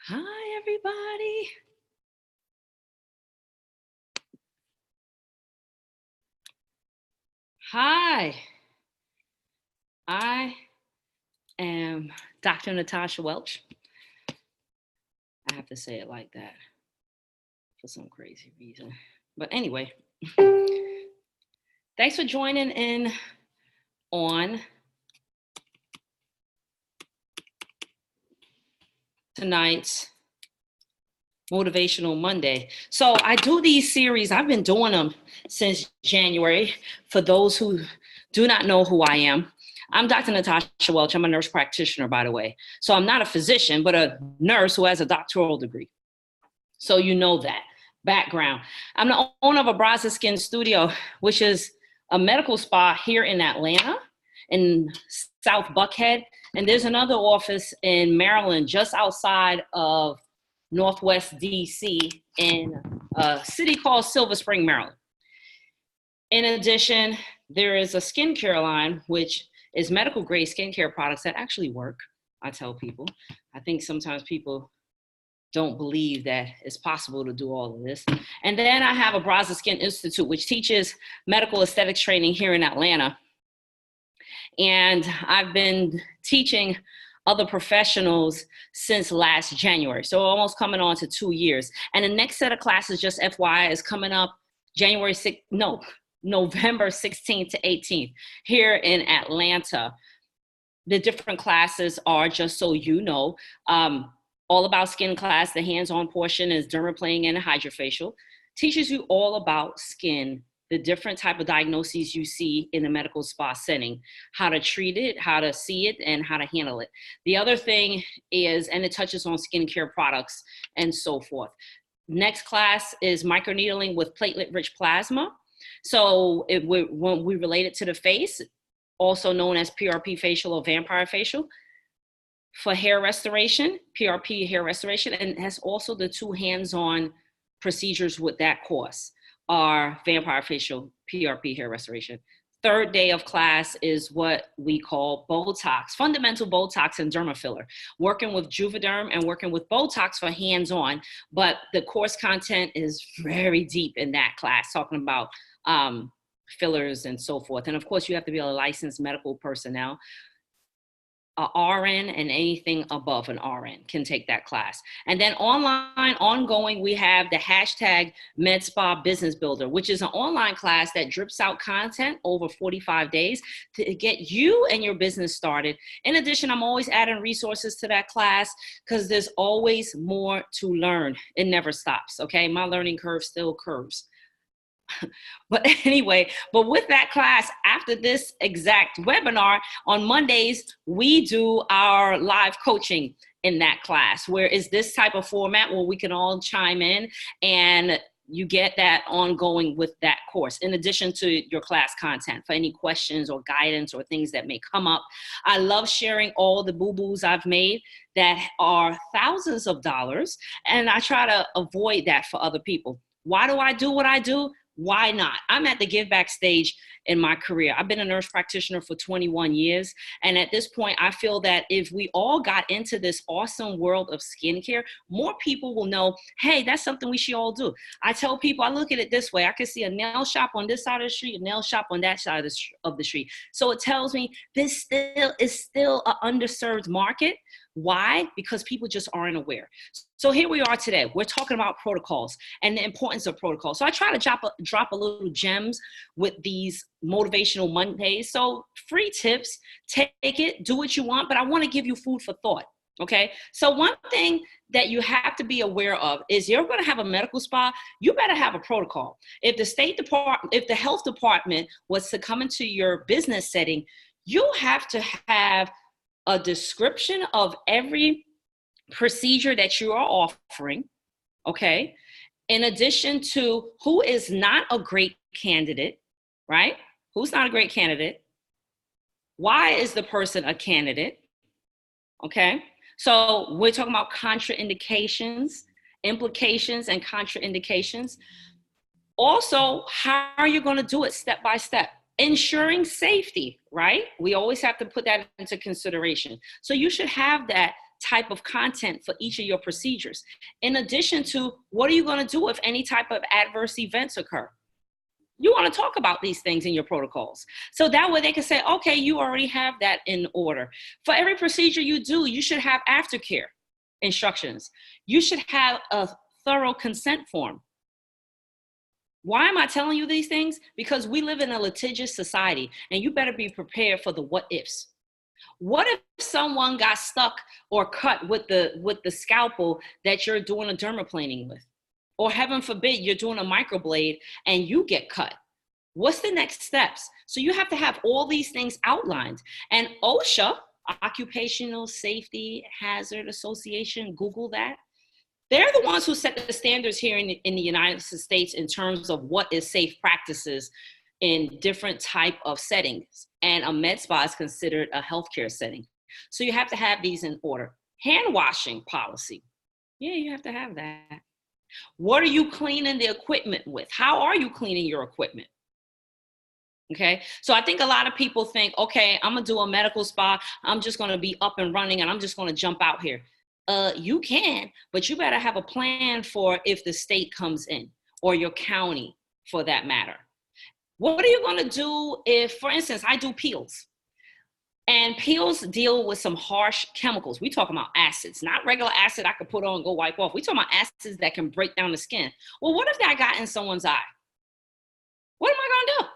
Hi, everybody. Hi, I am Dr. Natasha Welch. I have to say it like that for some crazy reason. But anyway, thanks for joining in on tonight's Motivational Monday. So I do these series. I've been doing them since January. For those who do not know who I am, I'm Dr. Natasha Welch. I'm a nurse practitioner, by the way. So I'm not a physician, but a nurse who has a doctoral degree. So you know that background. I'm the owner of Abraza Skin Studio, which is a medical spa here in Atlanta, in South Buckhead. And there's another office in Maryland, just outside of Northwest DC, in a city called Silver Spring, Maryland. In addition, there is a skincare line, which is medical grade skincare products that actually work. I tell people. I think sometimes people don't believe that it's possible to do all of this. And then I have Abraza Skin Institute, which teaches medical aesthetics training here in Atlanta. And I've been teaching other professionals since last January. So almost coming on to 2 years. And the next set of classes, just FYI, is coming up November 16th to 18th here in Atlanta. The different classes are, just so you know, all about skin class. The hands-on portion is dermaplaning and hydrofacial. Teaches you all about skin, the different type of diagnoses you see in a medical spa setting, how to treat it, how to see it, and how to handle it. The other thing is, and it touches on skincare products and so forth. Next class is microneedling with platelet-rich plasma. So when we relate it to the face, also known as PRP facial or vampire facial, for hair restoration, PRP hair restoration, and has also the two hands-on procedures with that course are vampire facial, PRP hair restoration. Third day of class is what we call Botox, fundamental Botox and derma filler, working with Juvederm and working with Botox for hands-on, but the course content is very deep in that class, talking about fillers and so forth. And of course, you have to be a licensed medical personnel. A RN and anything above an RN can take that class. And then online, ongoing, we have the hashtag MedSpa Business Builder, which is an online class that drips out content over 45 days to get you and your business started. In addition, I'm always adding resources to that class because there's always more to learn. It never stops, okay? My learning curve still curves. But anyway, but with that class, after this exact webinar on Mondays, we do our live coaching in that class, where is this type of format where we can all chime in and you get that ongoing with that course, in addition to your class content for any questions or guidance or things that may come up. I love sharing all the boo-boos I've made that are thousands of dollars, and I try to avoid that for other people. Why do I do what I do? Why not? I'm at the give back stage in my career. I've been a nurse practitioner for 21 years. And at this point, I feel that if we all got into this awesome world of skincare, more people will know, hey, that's something we should all do. I tell people, I look at it this way. I can see a nail shop on this side of the street, a nail shop on that side of the street. So it tells me this is still an underserved market. Why? Because people just aren't aware. So here we are today. We're talking about protocols and the importance of protocols. So I try to drop a little gems with these motivational Mondays. So free tips, take it, do what you want, but I want to give you food for thought. Okay. So one thing that you have to be aware of is you're going to have a medical spa. You better have a protocol. If the health department was to come into your business setting, you have to have a description of every procedure that you are offering, okay? In addition to who is not a great candidate, right? Who's not a great candidate? Why is the person a candidate? Okay? So we're talking about contraindications, implications, and contraindications. Also, how are you going to do it step by step? Ensuring safety, right? We always have to put that into consideration. So you should have that type of content for each of your procedures. In addition to, what are you going to do if any type of adverse events occur? You want to talk about these things in your protocols. So that way they can say, okay, you already have that in order. For every procedure you do, you should have aftercare instructions. You should have a thorough consent form. Why am I telling you these things? Because we live in a litigious society, and you better be prepared for the what ifs. What if someone got stuck or cut with the scalpel that you're doing a dermaplaning with? Or heaven forbid, you're doing a microblade and you get cut. What's the next steps? So you have to have all these things outlined. And OSHA, Occupational Safety Hazard Association, Google that. They're the ones who set the standards here in the United States in terms of what is safe practices in different type of settings. And a med spa is considered a healthcare setting. So you have to have these in order. Hand washing policy. Yeah, you have to have that. What are you cleaning the equipment with? How are you cleaning your equipment? Okay, so I think a lot of people think, okay, I'm gonna do a medical spa. I'm just gonna be up and running and I'm just gonna jump out here. You can, but you better have a plan for if the state comes in or your county for that matter. What are you gonna do if, for instance, I do peels? And peels deal with some harsh chemicals. We talking about acids, not regular acid I could put on and go wipe off. We talking about acids that can break down the skin. Well, what if that got in someone's eye? What am I gonna do?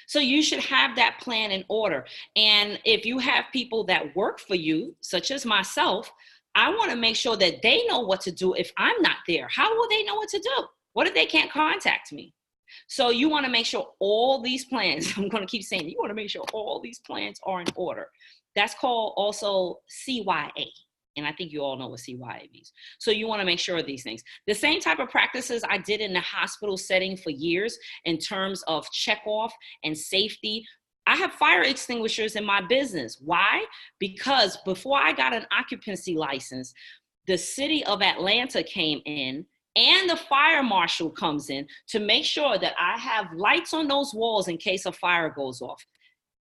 So you should have that plan in order. And if you have people that work for you, such as myself, I wanna make sure that they know what to do if I'm not there. How will they know what to do? What if they can't contact me? So you want to make sure all these plans, I'm going to keep saying, you want to make sure all these plans are in order. That's called also CYA. And I think you all know what CYA means. So you want to make sure of these things. The same type of practices I did in the hospital setting for years in terms of check off and safety. I have fire extinguishers in my business. Why? Because before I got an occupancy license, the city of Atlanta came in and the fire marshal comes in to make sure that I have lights on those walls in case a fire goes off.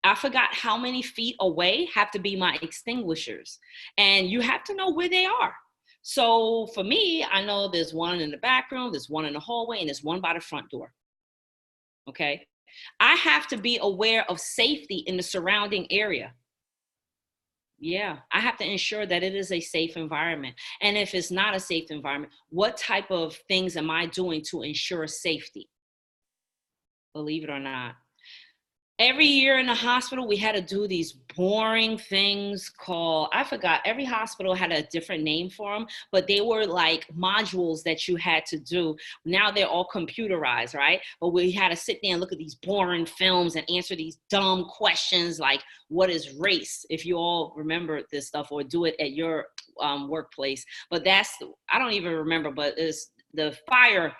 I forgot how many feet away have to be my extinguishers. And you have to know where they are. So for me, I know there's one in the back room, there's one in the hallway, and there's one by the front door. Okay. I have to be aware of safety in the surrounding area. Yeah, I have to ensure that it is a safe environment. And if it's not a safe environment, what type of things am I doing to ensure safety? Believe it or not. Every year in the hospital, we had to do these boring things called, I forgot, every hospital had a different name for them, but they were like modules that you had to do. Now they're all computerized, right? But we had to sit there and look at these boring films and answer these dumb questions like, what is race? If you all remember this stuff or do it at your workplace. But that's, I don't even remember, but it's the fire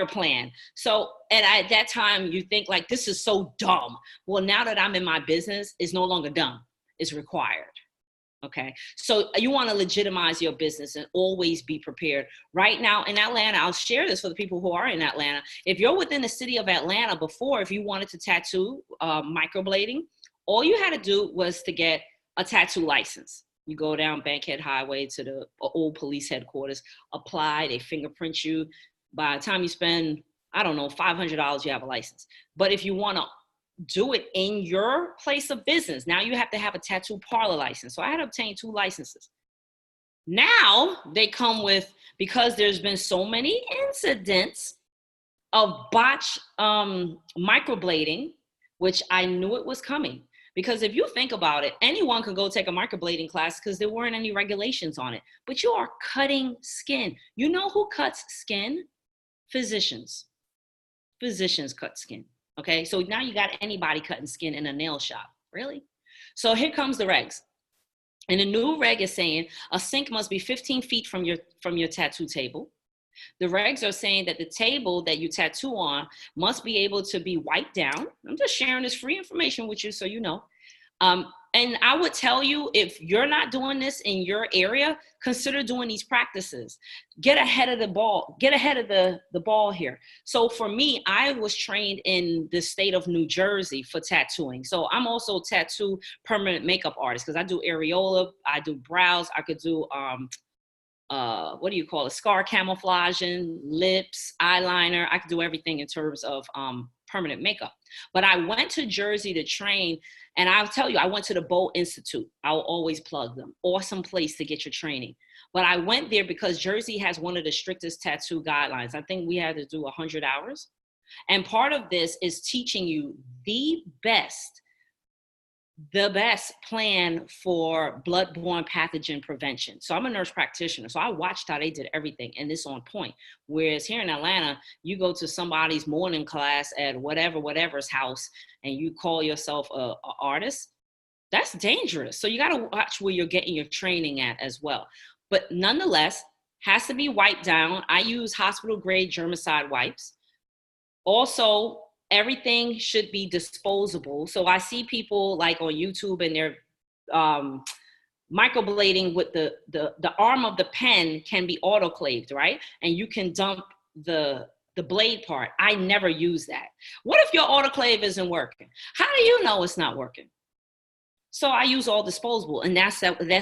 plan. So, and at that time you think like, this is so dumb. Well, now that I'm in my business, it's no longer dumb, it's required. Okay. So you want to legitimize your business and always be prepared. Right now in Atlanta, I'll share this for the people who are in Atlanta. If you're within the city of Atlanta before, if you wanted to tattoo microblading, all you had to do was to get a tattoo license. You go down Bankhead Highway to the old police headquarters, apply, they fingerprint you. By the time you spend, I don't know, $500, you have a license. But if you want to do it in your place of business, now you have to have a tattoo parlor license. So I had to obtain 2 licenses. Now they come with, because there's been so many incidents of botch microblading, which I knew it was coming. Because if you think about it, anyone can go take a microblading class because there weren't any regulations on it. But you are cutting skin. You know who cuts skin? Physicians. Physicians cut skin. Okay, so now you got anybody cutting skin in a nail shop. Really? So here comes the regs. And the new reg is saying a sink must be 15 feet from your tattoo table. The regs are saying that the table that you tattoo on must be able to be wiped down. I'm just sharing this free information with you so you know. And I would tell you, if you're not doing this in your area, consider doing these practices. Get ahead of the ball. Get ahead of the ball here. So for me, I was trained in the state of New Jersey for tattooing. So I'm also a tattoo permanent makeup artist because I do areola, I do brows, I could do what do you call it? Scar camouflaging, lips, eyeliner. I could do everything in terms of permanent makeup. But I went to Jersey to train, and I'll tell you, I went to the Bow Institute. I'll always plug them. Awesome place to get your training. But I went there because Jersey has one of the strictest tattoo guidelines. I think we had to do 100 hours. And part of this is teaching you the best plan for bloodborne pathogen prevention. So I'm a nurse practitioner, so I watched how they did everything, and it's on point. Whereas here in Atlanta, you go to somebody's morning class at whatever's house, and you call yourself a artist, that's dangerous. So you got to watch where you're getting your training at as well. But nonetheless, has to be wiped down. I use hospital grade germicide wipes. Also, everything should be disposable. So I see people like on YouTube and they're microblading with the arm of the pen can be autoclaved, right? And you can dump the blade part. I never use that. What if your autoclave isn't working? How do you know it's not working? So I use all disposable, and that's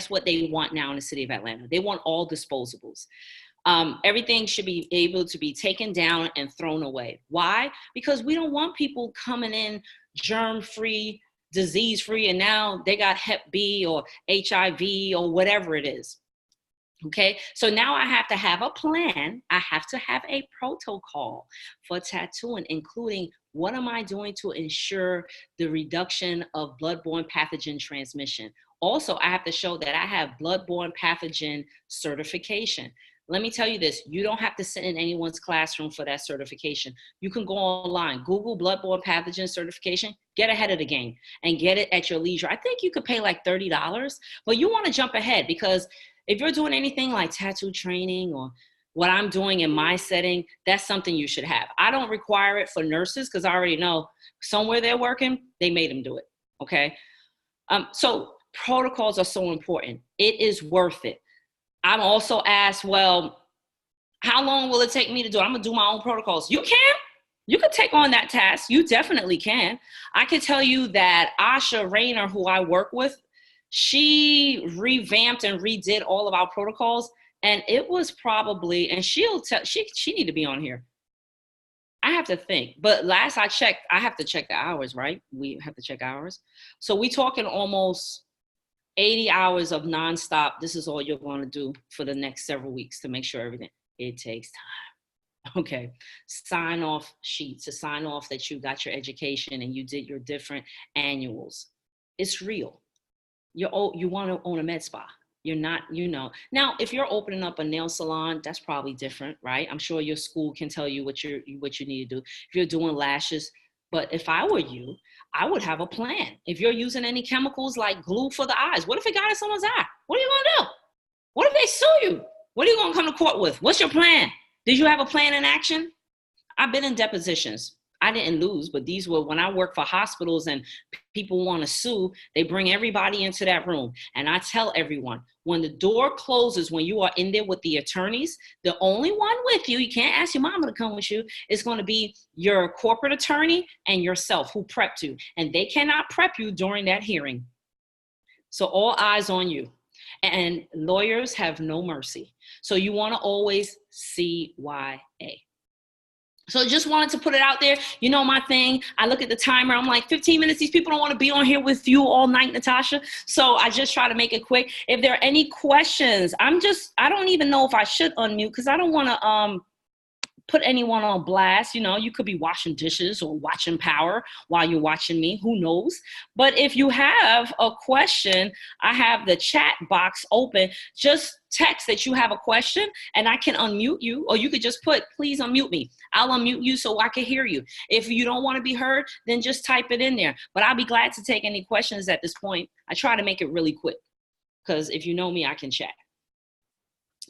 what they want now in the city of Atlanta. They want all disposables. Everything should be able to be taken down and thrown away. Why? Because we don't want people coming in germ-free, disease-free, and now they got Hep B or HIV or whatever it is. Okay, so now I have to have a plan. I have to have a protocol for tattooing, including what am I doing to ensure the reduction of bloodborne pathogen transmission. Also, I have to show that I have bloodborne pathogen certification. Let me tell you this, you don't have to sit in anyone's classroom for that certification. You can go online, Google bloodborne pathogen certification, get ahead of the game and get it at your leisure. I think you could pay like $30, but you want to jump ahead because if you're doing anything like tattoo training or what I'm doing in my setting, that's something you should have. I don't require it for nurses because I already know somewhere they're working, they made them do it, okay? So protocols are so important. It is worth it. I'm also asked, well, how long will it take me to do it? I'm gonna do my own protocols. You can. You could take on that task. You definitely can. I could tell you that Asha Rayner, who I work with, she revamped and redid all of our protocols. And it was probably, and she'll tell, she need to be on here. I have to think, but last I checked, I have to check the hours, right? We have to check hours. So we talking almost 80 hours of nonstop. This is all you're going to do for the next several weeks to make sure everything, it takes time. Okay. Sign off sheets to sign off that you got your education and you did your different annuals. It's real. You want to own a med spa. You're not, Now, if you're opening up a nail salon, that's probably different, right? I'm sure your school can tell you what you need to do. If you're doing lashes, but if I were you, I would have a plan. If you're using any chemicals like glue for the eyes, what if it got in someone's eye? What are you gonna do? What if they sue you? What are you gonna come to court with? What's your plan? Did you have a plan in action? I've been in depositions. I didn't lose, but these were when I worked for hospitals and people want to sue, they bring everybody into that room. And I tell everyone, when the door closes, when you are in there with the attorneys, the only one with you, you can't ask your mama to come with you, is going to be your corporate attorney and yourself who prepped you. And they cannot prep you during that hearing. So all eyes on you. And lawyers have no mercy. So you want to always CYA. So just wanted to put it out there. You know my thing. I look at the timer. I'm like, 15 minutes. These people don't want to be on here with you all night, Natasha. So I just try to make it quick. If there are any questions, I don't even know if I should unmute because I don't want to put anyone on blast. You could be washing dishes or watching Power while you're watching me. Who knows? But if you have a question, I have the chat box open. Just text that you have a question and I can unmute you, or you could just put, please unmute me. I'll unmute you so I can hear you. If you don't want to be heard, then just type it in there. But I'll be glad to take any questions at this point. I try to make it really quick because if you know me, I can chat.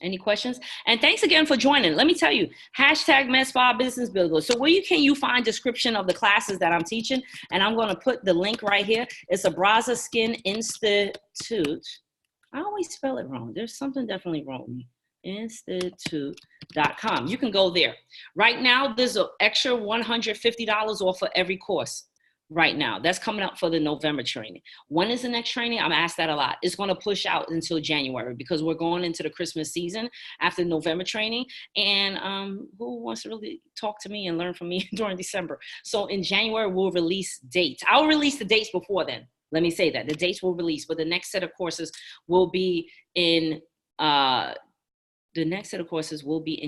Any questions? And thanks again for joining. Let me tell you, hashtag Med Spa Business Builder. So where you find description of the classes that I'm teaching? And I'm going to put the link right here. It's Abraza Skin Institute. I always spell it wrong. There's something definitely wrong with me. Institute.com. You can go there. Right now, there's an extra $150 off for every course. Right now, that's coming up for the November training. When is the next training? I'm asked that a lot. It's going to push out until January because we're going into the Christmas season after November training. And who wants to really talk to me and learn from me during December? So in January, we'll release dates. I'll release the dates before then. Let me say that the dates will release, but the next set of courses will be in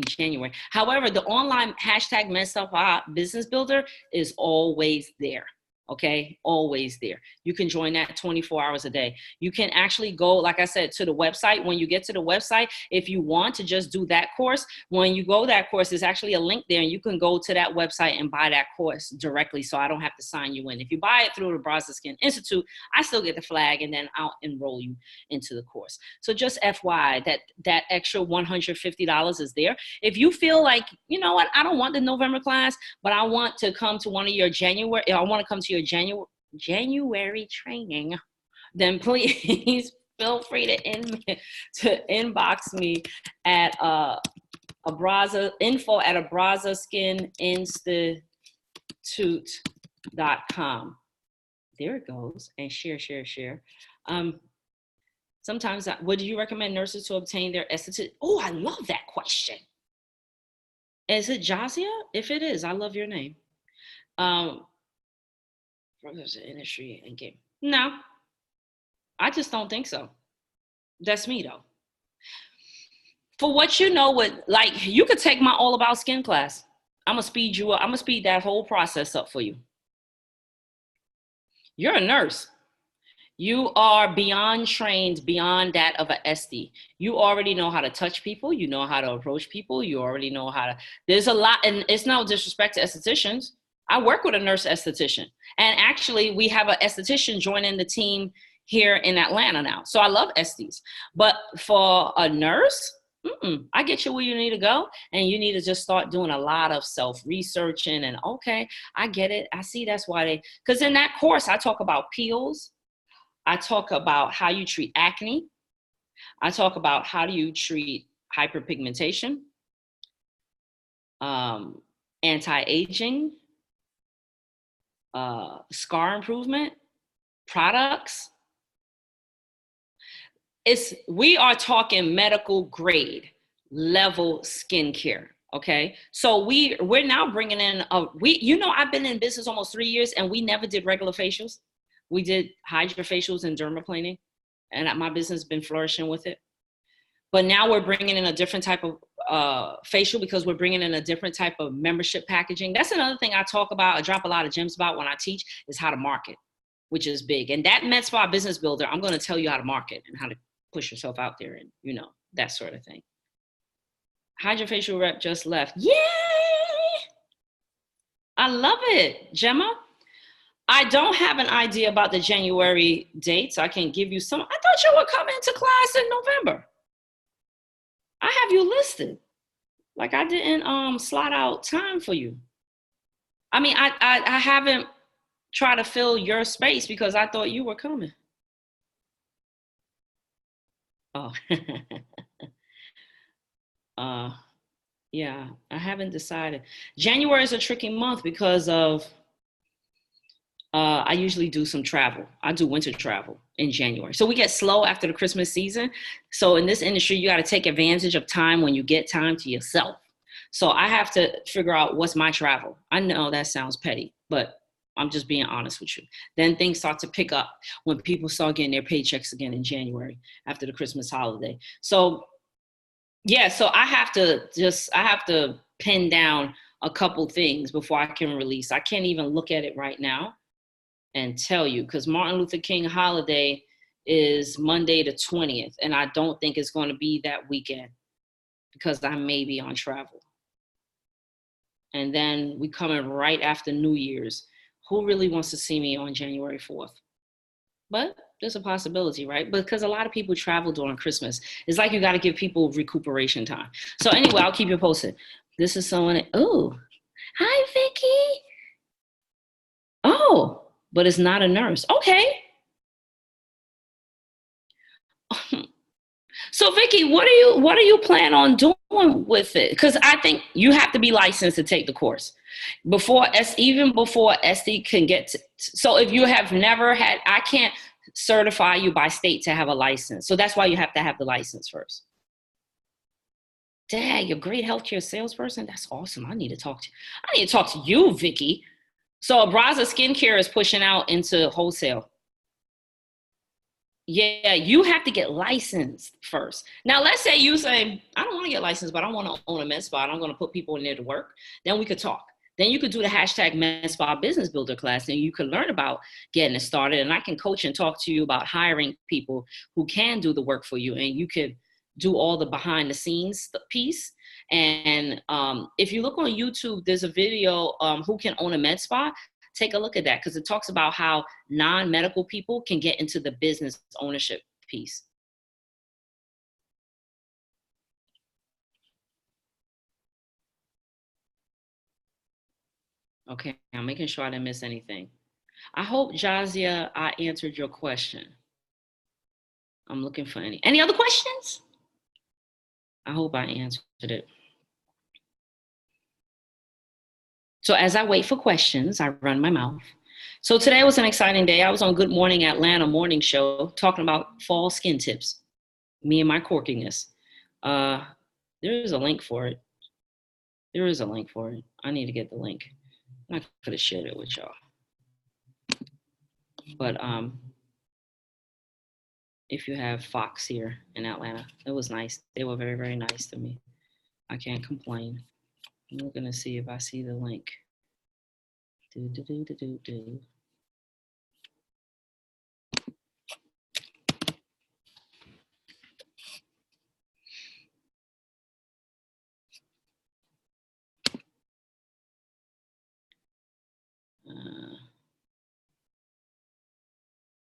January. However, the online hashtag Med Spa Business Builder is always there. Okay, always there. You can join that 24 hours a day. You can actually go, like I said, to the website. When you get to the website, if you want to just do that course, when you go that course, there's actually a link there and you can go to that website and buy that course directly. So I don't have to sign you in. If you buy it through the Abraza Skin Institute, I still get the flag and then I'll enroll you into the course. So just FYI, that extra $150 is there. If you feel like, you know what, I don't want the November class, but I want to come to one of your January training, then please feel free to inbox me at info@abrazaskininstitute.com. There it goes. And share. Sometimes, would you recommend nurses to obtain their esthetician? Oh, I love that question. Is it Jazia? If it is, I love your name. Industry and game. No, I just don't think so. That's me though. For what you know, you could take my All About Skin class. I'm gonna speed you up. I'm gonna speed that whole process up for you. You're a nurse. You are beyond trained, beyond that of an SD. You already know how to touch people. You know how to approach people. You already know how to. There's a lot, and it's no disrespect to estheticians. I work with a nurse esthetician. And actually, we have an esthetician joining the team here in Atlanta now. So I love esties. But for a nurse, I get you where you need to go. And you need to just start doing a lot of self-researching. And okay, I get it. I see that's why because in that course, I talk about peels. I talk about how you treat acne. I talk about how do you treat hyperpigmentation, anti-aging, scar improvement, products. We are talking medical grade level skincare. Okay, so we're now bringing in I've been in business almost 3 years and we never did regular facials. We did hydrofacials and dermaplaning, and my business has been flourishing with it. But now we're bringing in a different type of facial because we're bringing in a different type of membership packaging. That's another thing I talk about. I drop a lot of gems about when I teach is how to market, which is big. And that Med Spa Business Builder, I'm going to tell you how to market and how to push yourself out there and, that sort of thing. Hydrofacial rep just left. Yay! I love it, Gemma. I don't have an idea about the January dates. I can give you some. I thought you would come into class in November. I have you listed. Like I didn't slot out time for you. I mean, I haven't tried to fill your space because I thought you were coming. Oh. Yeah, I haven't decided. January is a tricky month because of I usually do some travel. I do winter travel in January. So we get slow after the Christmas season. So in this industry, you got to take advantage of time when you get time to yourself. So I have to figure out what's my travel. I know that sounds petty, but I'm just being honest with you. Then things start to pick up when people start getting their paychecks again in January after the Christmas holiday. So yeah, so I have to pin down a couple things before I can release. I can't even look at it right now and tell you because Martin Luther King holiday is Monday the 20th. And I don't think it's going to be that weekend because I may be on travel. And then we coming right after New Year's. Who really wants to see me on January 4th? But there's a possibility, right? Because a lot of people travel during Christmas. It's like you got to give people recuperation time. So anyway, I'll keep you posted. This is someone. Oh, hi, Vicky. Oh, but it's not a nurse. Okay. So Vicky, what do you plan on doing with it? Because I think you have to be licensed to take the course even before SD can get to. So if you have never had, I can't certify you by state to have a license. So that's why you have to have the license first. Dang, you're a great healthcare salesperson. That's awesome. I need to talk to you. I need to talk to you, Vicky. So Abraza Skincare is pushing out into wholesale. Yeah, you have to get licensed first. Now, let's say you say, I don't want to get licensed, but I want to own a med spa. I'm going to put people in there to work. Then we could talk. Then you could do the hashtag med spa business builder class, and you could learn about getting it started. And I can coach and talk to you about hiring people who can do the work for you. And you could do all the behind the scenes piece. And if you look on YouTube, there's a video, who can own a med spa. Take a look at that, because it talks about how non-medical people can get into the business ownership piece. Okay, I'm making sure I didn't miss anything. I hope, Jazia, I answered your question. I'm looking for any other questions? I hope I answered it. So as I wait for questions, I run my mouth. So today was an exciting day. I was on Good Morning Atlanta morning show talking about fall skin tips, me and my quirkiness. There is a link for it. There is a link for it. I need to get the link. I could have shared it with y'all. But if you have Fox here in Atlanta, it was nice. They were very, very nice to me. I can't complain. I'm looking to see if I see the link. Do.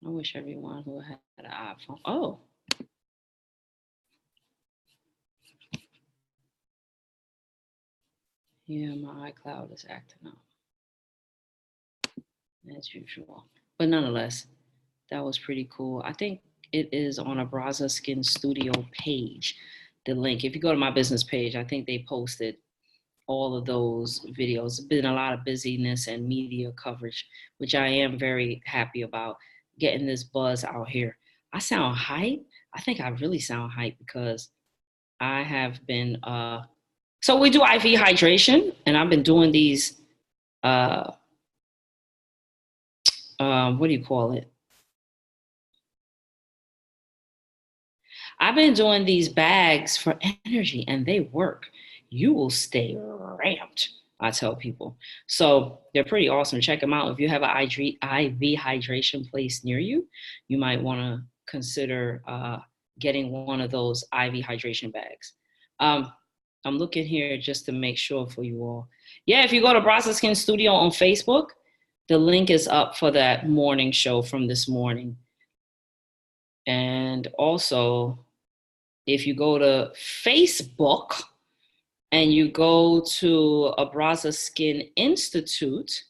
I wish everyone who had an iPhone. Oh. Yeah, my iCloud is acting up as usual. But nonetheless, that was pretty cool. I think it is on a Abraza Skin Studio page, the link. If you go to my business page, I think they posted all of those videos. There's been a lot of busyness and media coverage, which I am very happy about, getting this buzz out here. I sound hype. I think I really sound hype because I have been, so we do IV hydration, and I've been doing these, what do you call it? I've been doing these bags for energy, and they work. You will stay ramped, I tell people. So they're pretty awesome. Check them out. If you have an IV hydration place near you, you might want to consider getting one of those IV hydration bags. I'm looking here just to make sure for you all. Yeah, if you go to Abraza Skin Studio on Facebook, the link is up for that morning show from this morning. And also, if you go to Facebook and you go to Abraza Skin Institute,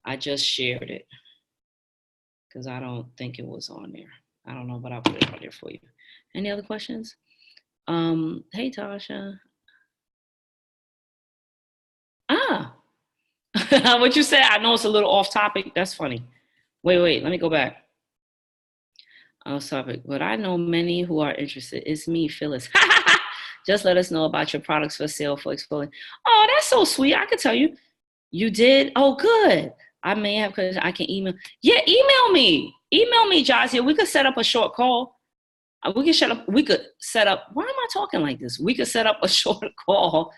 I just shared it because I don't think it was on there. I don't know, but I'll put it on there for you. Any other questions? Hey, Tasha. What you said, I know it's a little off topic. That's funny. Wait, let me go back. Off topic, but I know many who are interested. It's me, Phyllis. Just let us know about your products for sale for exfoliation. Oh, that's so sweet. I could tell you. You did? Oh, good. I may have, because I can email. Yeah, email me. Email me, Jazia. We could set up a short call. We could set up, why am I talking like this? We could set up a short call.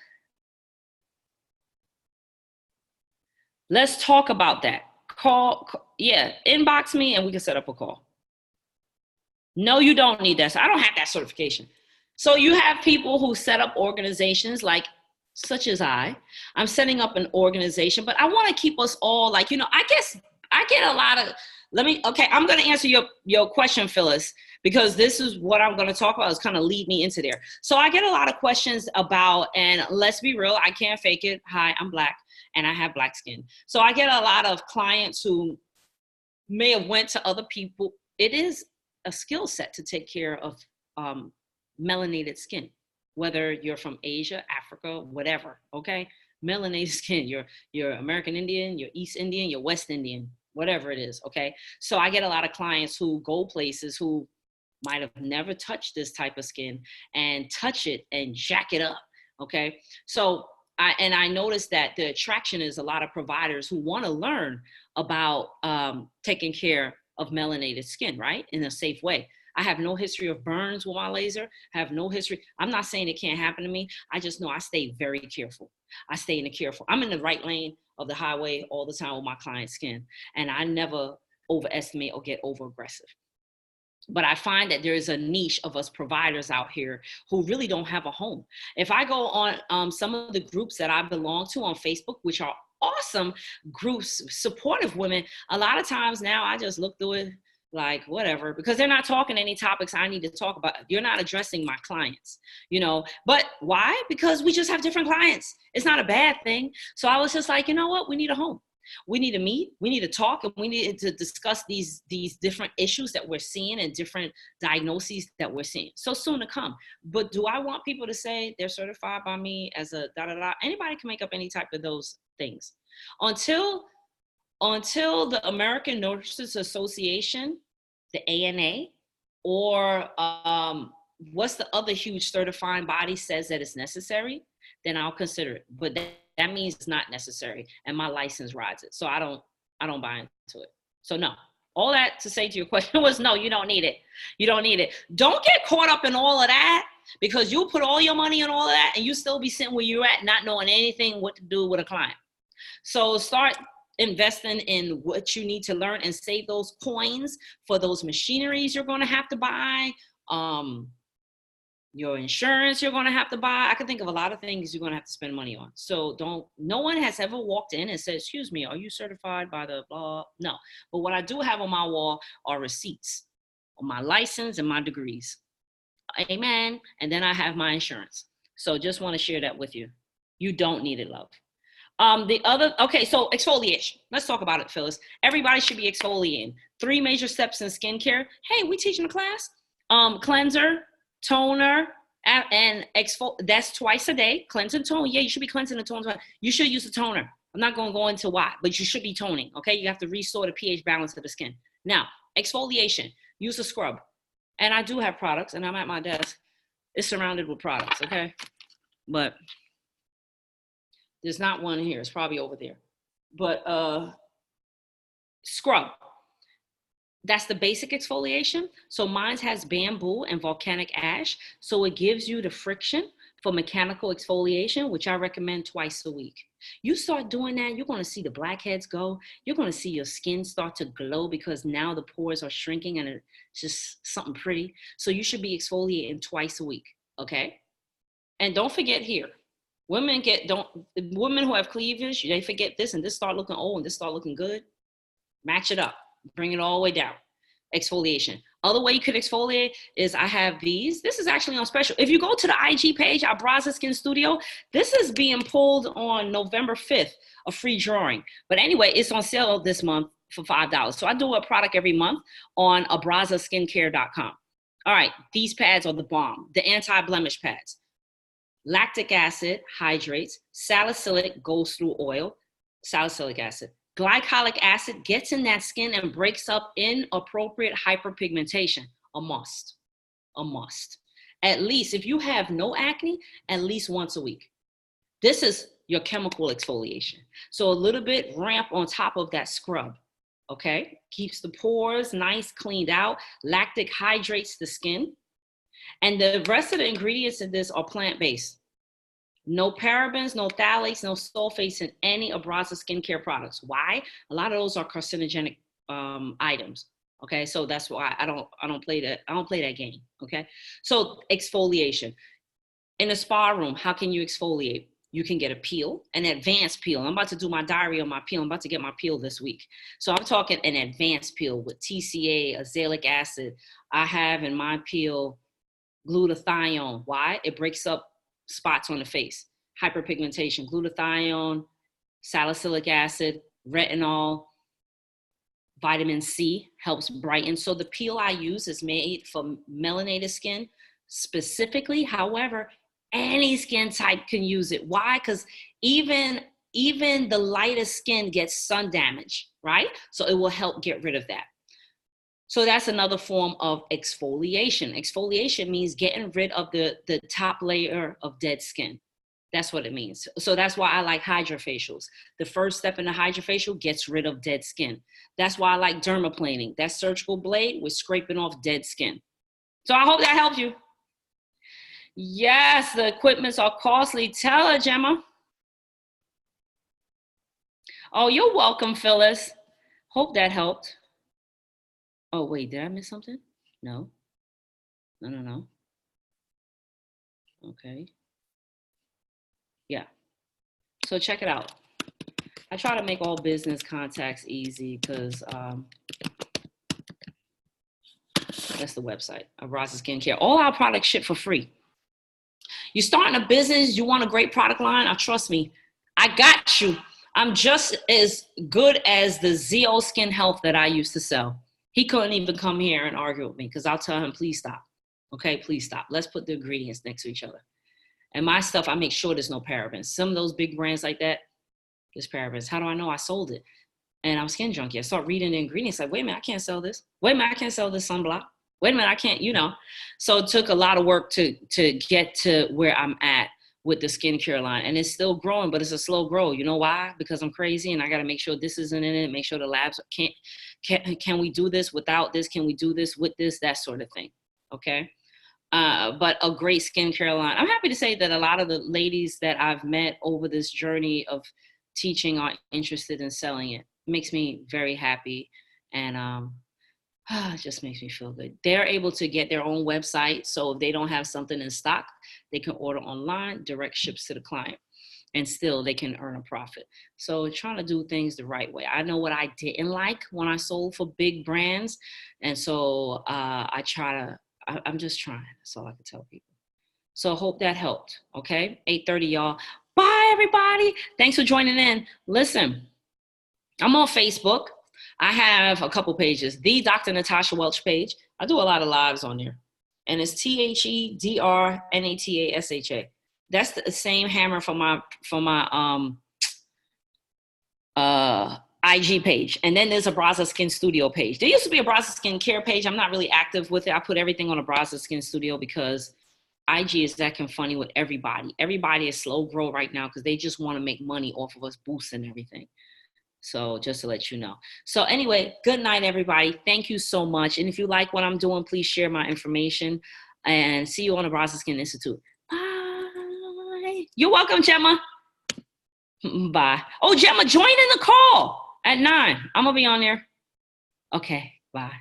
Let's talk about that. Yeah, inbox me and we can set up a call. No, you don't need that. So I don't have that certification. So you have people who set up organizations like such as I'm setting up an organization, but I want to keep us all like, I guess I get a lot of Okay, I'm going to answer your question, Phyllis, because this is what I'm going to talk about. Is kind of lead me into there. So I get a lot of questions about, and let's be real, I can't fake it. Hi, I'm Black and I have Black skin. So I get a lot of clients who may have went to other people. It is a skill set to take care of melanated skin, whether you're from Asia, Africa, whatever. Okay, melanated skin. You're American Indian, you're East Indian, you're West Indian, whatever it is. Okay, so I get a lot of clients who go places who might have never touched this type of skin and touch it and jack it up. Okay, so I noticed that the attraction is a lot of providers who want to learn about taking care of melanated skin, right, in a safe way. I have no history of burns with my laser. I have no history. I'm not saying it can't happen to me. I just know I stay very careful. I'm in the right lane of the highway all the time with my client's skin, and I never overestimate or get over aggressive. But I find that there is a niche of us providers out here who really don't have a home. If I go on some of the groups that I belong to on Facebook, which are awesome groups, supportive women, a lot of times now I just look through it like whatever, because they're not talking any topics I need to talk about. You're not addressing my clients, but why? Because we just have different clients. It's not a bad thing. So I was just like, you know what? We need a home. We need to meet, we need to talk, and we need to discuss these different issues that we're seeing and different diagnoses that we're seeing. So soon to come. But do I want people to say they're certified by me as a da-da-da? Anybody can make up any type of those things. Until the American Nurses Association, the ANA, or what's the other huge certifying body says that it's necessary, then I'll consider it. But that means it's not necessary, and my license rides it. So I don't buy into it. So no, all that to say to your question was no, you don't need it. You don't need it. Don't get caught up in all of that, because you'll put all your money in all of that and you still be sitting where you're at, not knowing anything what to do with a client. So start investing in what you need to learn and save those coins for those machineries you're going to have to buy. Your insurance you're going to have to buy. I can think of a lot of things you're going to have to spend money on. So no one has ever walked in and said, excuse me, are you certified by the blah? No. But what I do have on my wall are receipts on my license and my degrees. Amen. And then I have my insurance. So just want to share that with you. You don't need it, love. So exfoliation. Let's talk about it, Phyllis. Everybody should be exfoliating. 3 major steps in skincare. Hey, we teaching a class. Cleanser, toner, and that's twice a day. Cleanse and tone. Yeah, you should be cleansing and toning. You should use a toner. I'm not going to go into why, but you should be toning. Okay, you have to restore the pH balance of the skin. Now, exfoliation. Use a scrub. And I do have products, and I'm at my desk. It's surrounded with products. Okay, but there's not one here. It's probably over there. But scrub. That's the basic exfoliation. So mine has bamboo and volcanic ash. So it gives you the friction for mechanical exfoliation, which I recommend twice a week. You start doing that, you're going to see the blackheads go. You're going to see your skin start to glow, because now the pores are shrinking and it's just something pretty. So you should be exfoliating twice a week. Okay. And don't forget here, women who have cleavage, they forget this and this start looking old and this start looking good. Match it up. Bring it all the way down. Exfoliation. Other way you could exfoliate is I have these. This is actually on special. If you go to the IG page, our Abraza Skin Studio, this is being pulled on November 5th, a free drawing. But anyway, it's on sale this month for $5. So I do a product every month on abrazaskincare.com. All right, these pads are the bomb. The anti-blemish pads. Lactic acid hydrates. Salicylic goes through oil. Salicylic acid. Glycolic acid gets in that skin and breaks up inappropriate hyperpigmentation. A must. At least, if you have no acne, at least once a week. This is your chemical exfoliation. So a little bit ramp on top of that scrub, okay? Keeps the pores nice, cleaned out. Lactic hydrates the skin. And the rest of the ingredients in this are plant-based. No parabens, no phthalates, no sulfates in any Abraza skincare products. Why? A lot of those are carcinogenic items. Okay, so that's why I don't play that game. Okay, so exfoliation in a spa room. How can you exfoliate? You can get a peel, an advanced peel. I'm about to do my diary on my peel. I'm about to get my peel this week. So I'm talking an advanced peel with TCA, azelaic acid. I have in my peel glutathione. Why? It breaks up spots on the face. Hyperpigmentation, glutathione, salicylic acid, retinol, vitamin C helps brighten. So the peel I use is made for melanated skin specifically. However, any skin type can use it. Why? Because even the lightest skin gets sun damage, right? So it will help get rid of that. So that's another form of exfoliation. Exfoliation means getting rid of the top layer of dead skin. That's what it means. So that's why I like hydrofacials. The first step in the hydrofacial gets rid of dead skin. That's why I like dermaplaning. That surgical blade was scraping off dead skin. So I hope that helps you. Yes, the equipments are costly. Tell her, Gemma. Oh, you're welcome, Phyllis. Hope that helped. Oh, wait, did I miss something? No. No. Okay. Yeah. So check it out. I try to make all business contacts easy because that's the website of Raza Skincare. All our products ship for free. You're starting a business, you want a great product line? Trust me, I got you. I'm just as good as the ZO Skin Health that I used to sell. He couldn't even come here and argue with me because I'll tell him, please stop. Okay, please stop. Let's put the ingredients next to each other. And my stuff, I make sure there's no parabens. Some of those big brands like that, there's parabens. How do I know? I sold it. And I'm skin junkie. I start reading the ingredients like, wait a minute, I can't sell this. Wait a minute, I can't sell this sunblock. Wait a minute, I can't, So it took a lot of work to get to where I'm at with the skincare line. And it's still growing, but it's a slow grow. You know why? Because I'm crazy and I got to make sure this isn't in it, make sure the labs can we do this without this? Can we do this with this? That sort of thing. Okay. But a great skincare line. I'm happy to say that a lot of the ladies that I've met over this journey of teaching are interested in selling it. It makes me very happy. And it just makes me feel good. They're able to get their own website. So if they don't have something in stock, they can order online, direct ships to the client, and still they can earn a profit. So trying to do things the right way. I know what I didn't like when I sold for big brands. And so I'm just trying. That's all I can tell people. So hope that helped. Okay. 8:30, y'all. Bye, everybody. Thanks for joining in. Listen, I'm on Facebook. I have a couple pages. The Dr. Natasha Welch page. I do a lot of lives on there. And it's THEDRNATASHA. That's the same hammer for my IG page. And then there's a Braza Skin Studio page. There used to be a Braza Skin Care page. I'm not really active with it. I put everything on a Braza Skin Studio because IG is acting funny with everybody. Everybody is slow grow right now because they just want to make money off of us boosting everything. So just to let you know. So anyway, good night, everybody. Thank you so much. And if you like what I'm doing, please share my information and see you on the Braza Skin Institute. Bye. You're welcome, Gemma. Bye. Oh, Gemma, join in the call at 9. I'm going to be on there. Okay, bye.